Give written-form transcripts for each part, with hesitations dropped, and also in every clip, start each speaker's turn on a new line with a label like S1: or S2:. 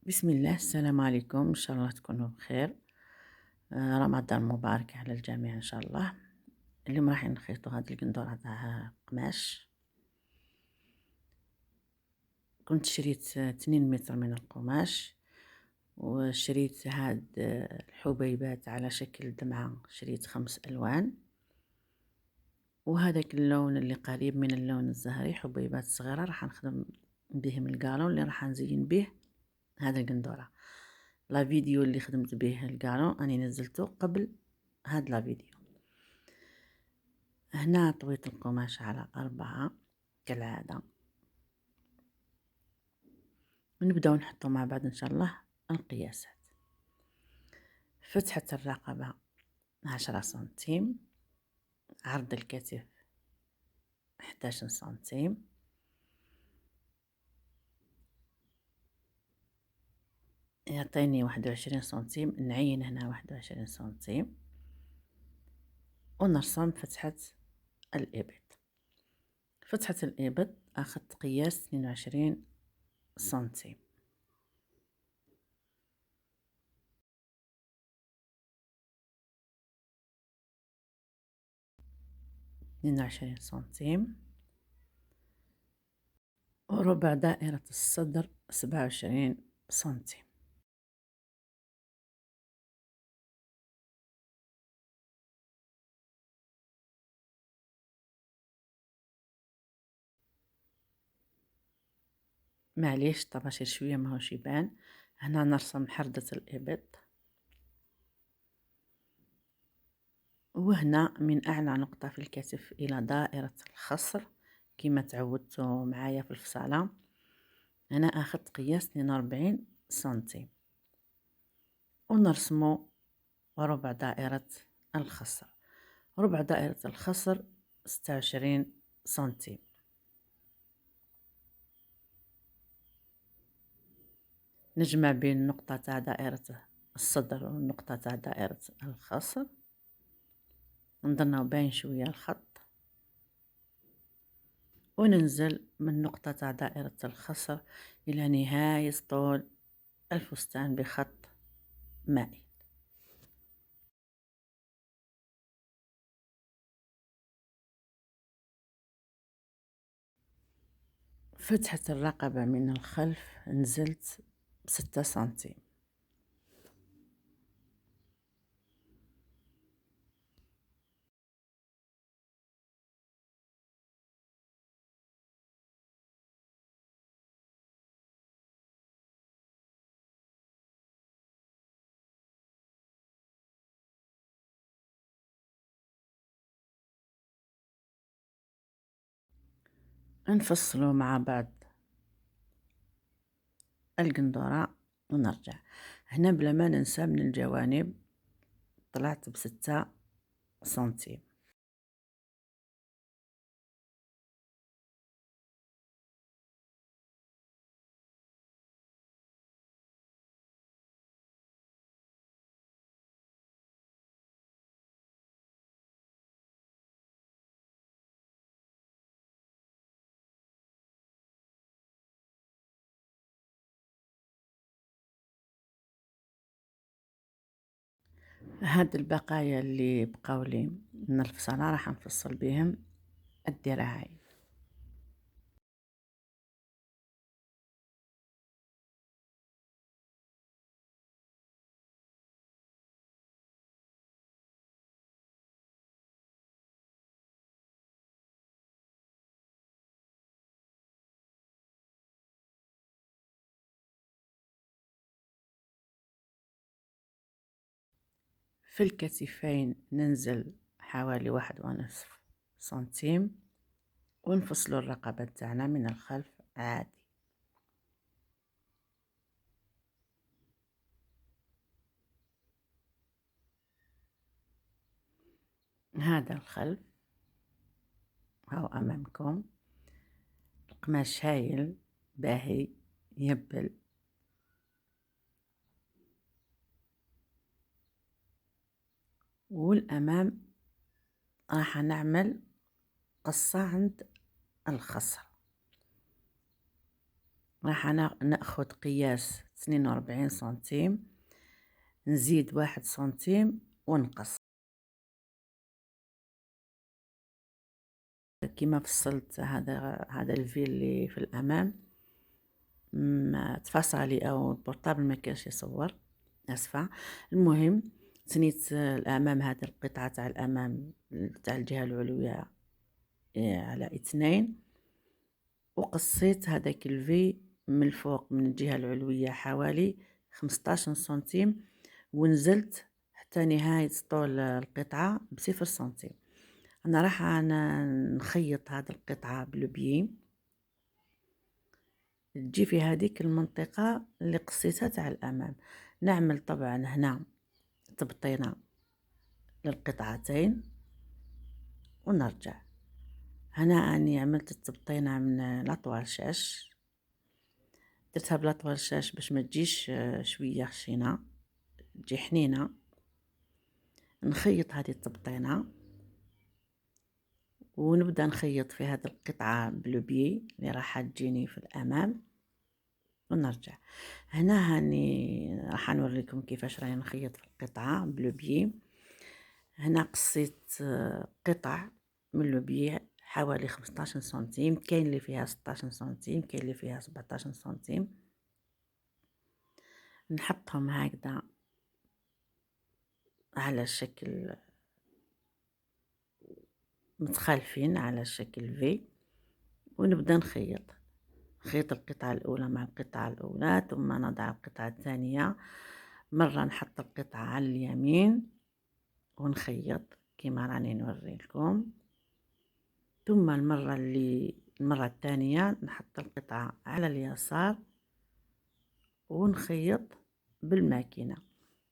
S1: بسم الله، السلام عليكم. ان شاء الله تكونوا بخير. رمضان مبارك على الجميع ان شاء الله. اليوم راح نخيطوا هذه القندوره تاع قماش. كنت شريت 2 متر من القماش، وشريت هاد الحبيبات على شكل دمعه. شريت 5 الوان، وهذاك اللون اللي قريب من اللون الزهري حبيبات صغيره راح نخدم بهم القالون اللي راح نزين به هذا القندوره. لا فيديو اللي خدمت به القالون اني نزلته قبل هاد لا فيديو. هنا طويت القماش على 4 كالعادة، ونبداو نحطو مع بعض ان شاء الله القياسات. فتحة الرقبة 10 سنتيم، عرض الكتف 11 سنتيم، يعطيني 21 سنتيم. نعين هنا 21 سنتيم، ونرسم فتحة الإبط. فتحة الإبط أخذت قياس 22 سنتيم. وربع دائرة الصدر 27 سنتيم. معليش طباشير شوية ماهوش يبان. هنا نرسم حردة الإبط، وهنا من أعلى نقطة في الكتف إلى دائرة الخصر كما تعودتوا معايا في الفصالة. هنا أخذت قياس 42 سنتيم، ونرسمو ربع دائرة الخصر. ربع دائرة الخصر 26 سنتيم. نجمع بين النقطة تاع دائرة الصدر والنقطة تاع دائرة الخصر، نضلنا باين شوية الخط، وننزل من نقطة تاع دائرة الخصر إلى نهاية طول الفستان بخط مائل. فتحة الرقبة من الخلف نزلت 6 سنتيم. نفصلوا مع بعض القندورة ونرجع. هنا بلا ما ننسى من الجوانب طلعت ب6 سنتيم. هاد البقايا اللي بقاو لي من الفصلة راح نفصل بهم الذراعين. في الكتفين ننزل حوالي 1.5 سنتيم، ونفصل الرقبة تاعنا من الخلف عادي. هذا الخلف هاو أمامكم. القماش هايل باهي يبل. والأمام راح نعمل قصة عند الخصر. راح ناخذ قياس 42 سنتيم، نزيد 1 سنتيم ونقص. كيما فصلت هذا الفي اللي في الامام تفاصلي او البورطابل ما كانش يصور، اسفه. المهم تنيت الامام، هذه القطعه تاع الامام تاع الجهه العلويه على 2، وقصيت هذاك الفي من الفوق من الجهه العلويه حوالي 15 سنتيم، ونزلت حتى نهايه طول القطعه ب0 سنتيم. انا راح نخيط هذه القطعه بلوبيي، تجي في هذيك المنطقة اللي قصيتها تاع الأمام. نعمل طبعا هنا تبطينة للقطعتين ونرجع. هنا أني عملت التبطينة من لطوال شاش، درتها بلطوال شاش باش ما تجيش شوية خشينة، تجي حنينة. نخيط هذه التبطينة ونبدأ نخيط في هذه القطعة بلوبيي اللي راح تجيني في الأمام ونرجع. هنا هاني راح نوريكم كيفاش راني نخيط في القطعة بلوبيي. هنا قصيت قطع من اللوبيع حوالي 15 سنتيم، كاين اللي فيها 16 سنتيم، كاين اللي فيها 17 سنتيم. نحطهم هكذا على شكل متخالفين على شكل في، ونبدأ نخيط القطعة الأولى مع القطعة الأولى، ثم نضع القطعة الثانية. مرة نحط القطعة على اليمين ونخيط كما راني نوريلكم، ثم المرة الثانية نحط القطعة على اليسار ونخيط بالماكينة.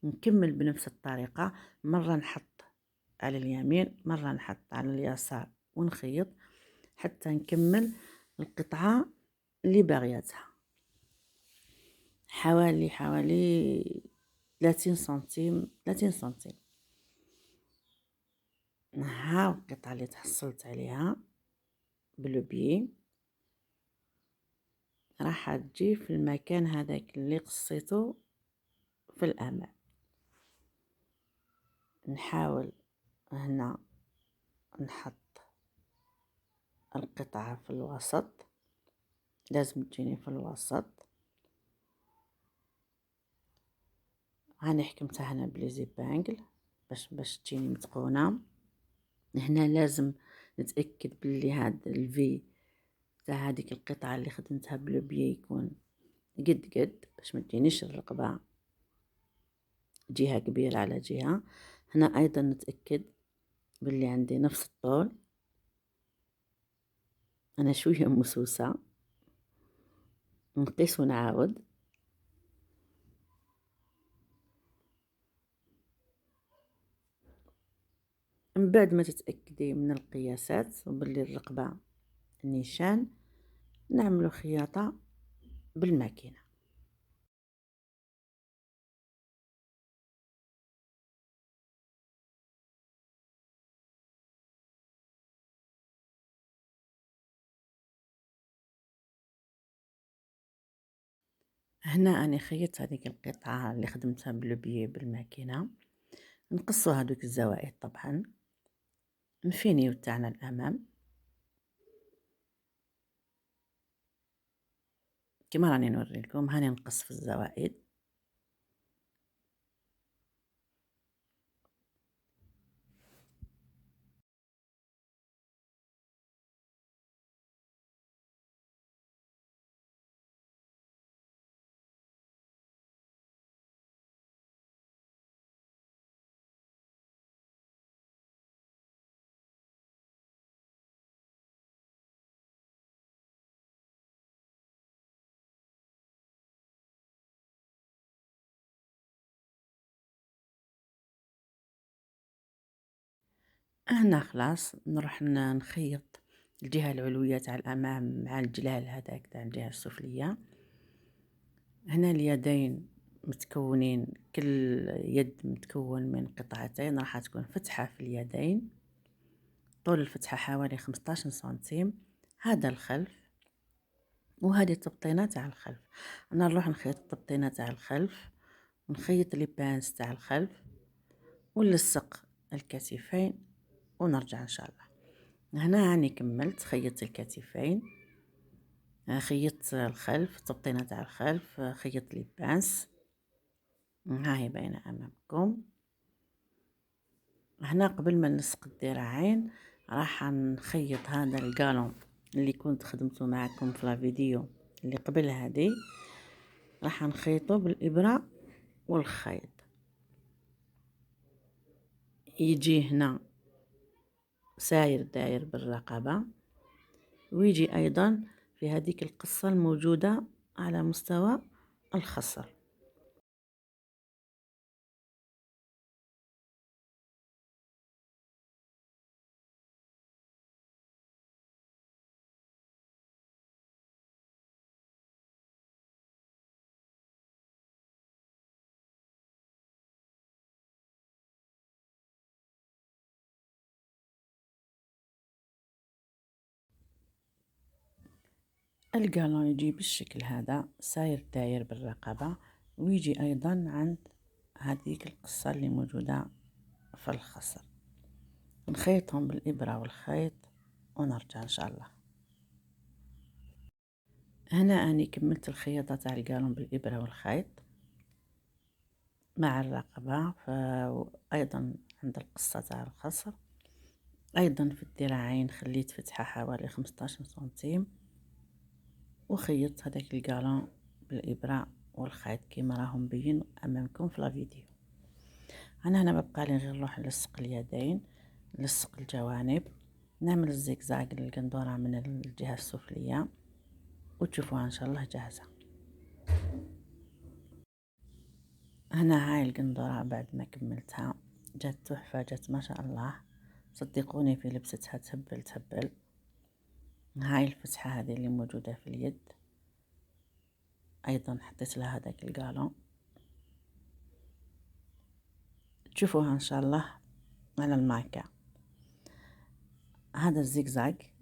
S1: نكمل بنفس الطريقة، مرة نحط على اليمين، مرة نحط على اليسار ونخيط حتى نكمل القطعة اللي باغياتها حوالي 30 سنتيم 30 سنتيم. ها القطعة اللي تحصلت عليها بلوبيي راح تجي في المكان هذاك اللي قصيته في الأمام. نحاول هنا نحط القطعة في الوسط، لازم تجيني في الوسط. هاني حكمتها هنا بليزيبانجل باش تجيني متقونة. هنا لازم نتأكد بلي هاد الفي تاع هذيك القطعة اللي خدمتها بلوبيي يكون قد باش ما تجينيش الرقبة جهة كبيرة على جهة. هنا ايضا نتأكد بلي عندي نفس الطول. انا شوية مسوسة، نقيس ونعاود. من بعد ما تتأكدي من القياسات وباللي الرقبة نيشان، نعملو خياطة بالماكينة. هنا أنا خيطت هذيك القطعة اللي خدمتها بلوبيي بالماكينة. نقصو هذوك الزوائد طبعا، نفينيو تاعنا الأمام كما راني نوريلكم. هاني نقص في الزوائد. هنا خلاص نروح نخيط الجهة العلوية تاع الأمام مع الجلال هذاك تاع الجهة السفلية. هنا اليدين متكونين، كل يد متكون من قطعتين، راح تكون فتحة في اليدين، طول الفتحة حوالي 15 سنتيم. هذا الخلف وهذه التبطينه تاع الخلف. انا نروح نخيط التبطينه تاع الخلف، ونخيط لي بانس تاع الخلف، ونلصق الكتفين، ونرجع ان شاء الله. هنا راني كملت، خيطت الكتفين، خيطت الخلف، التبطينه تاع الخلف، خيطت لي بانس، ها هي باينه امامكم. هنا قبل ما نلصق الذراعين راح نخيط هذا القالون اللي كنت خدمته معكم في الفيديو اللي قبل هذه، راح نخيطه بالابره والخيط. يجي هنا ساير داير بالرقبه، ويجي ايضا في هذيك القصه الموجوده على مستوى الخصر. القالون يجي بالشكل هذا ساير داير بالرقبة، ويجي أيضا عند هذيك القصة اللي موجودة في الخصر. نخيطهم بالإبرة والخيط ونرجع إن شاء الله. هنا أني كملت الخياطة تاع القالون بالإبرة والخيط مع الرقبة، أيضا عند القصة تاع الخصر، أيضا في الذراعين خليت فتحة حوالي 15 سنتيم، وخيطت هذاك القالون بالإبرة والخيط كيما راهم مبين أمامكم في الفيديو. أنا هنا مبقى لي غير نروح نلصق اليدين، نلصق الجوانب، نعمل الزيكزاك للقندورة من الجهة السفلية، وتشوفوها إن شاء الله جاهزة. هنا هاي القندورة بعد ما كملتها جات تحفة، جات ما شاء الله، صدقوني في لبستها تهبل تهبل. هاي الفتحة هذه اللي موجودة في اليد أيضا حطيت لها هذاك القالون، تشوفوها إن شاء الله على المايكا. هذا الزيكزاك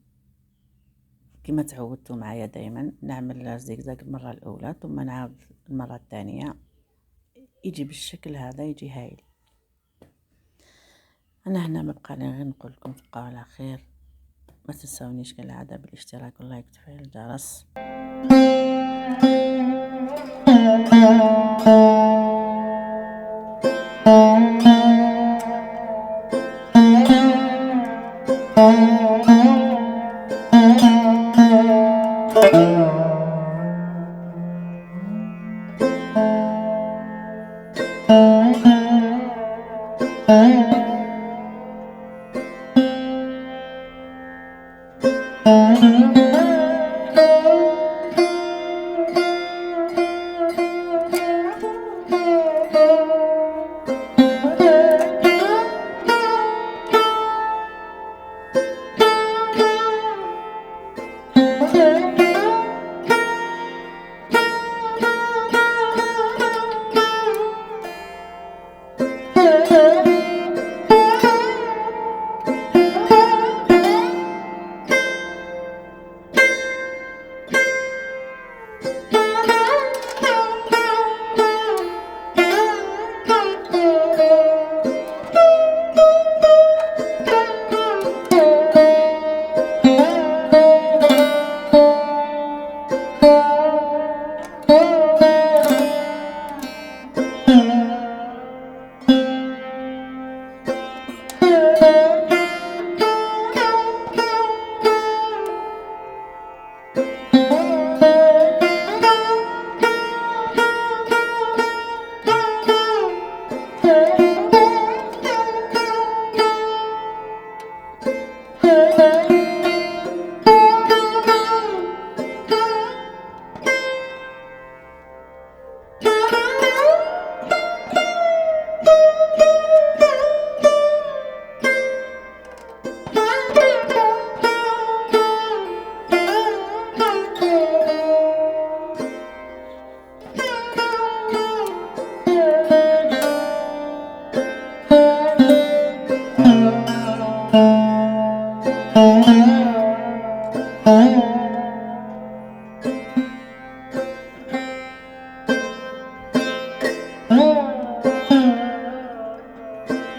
S1: كما تعودتوا معايا دائما، نعمل الزيكزاك المرة الأولى ثم نعاود المرة الثانية، يجي بالشكل هذا، يجي هايل. أنا هنا مبقى لي غير نقول لكم تبقوا على خير، ما تنسونيش كالعادة بالاشتراك واللايك وتفعيل الجرس.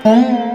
S2: Thank you.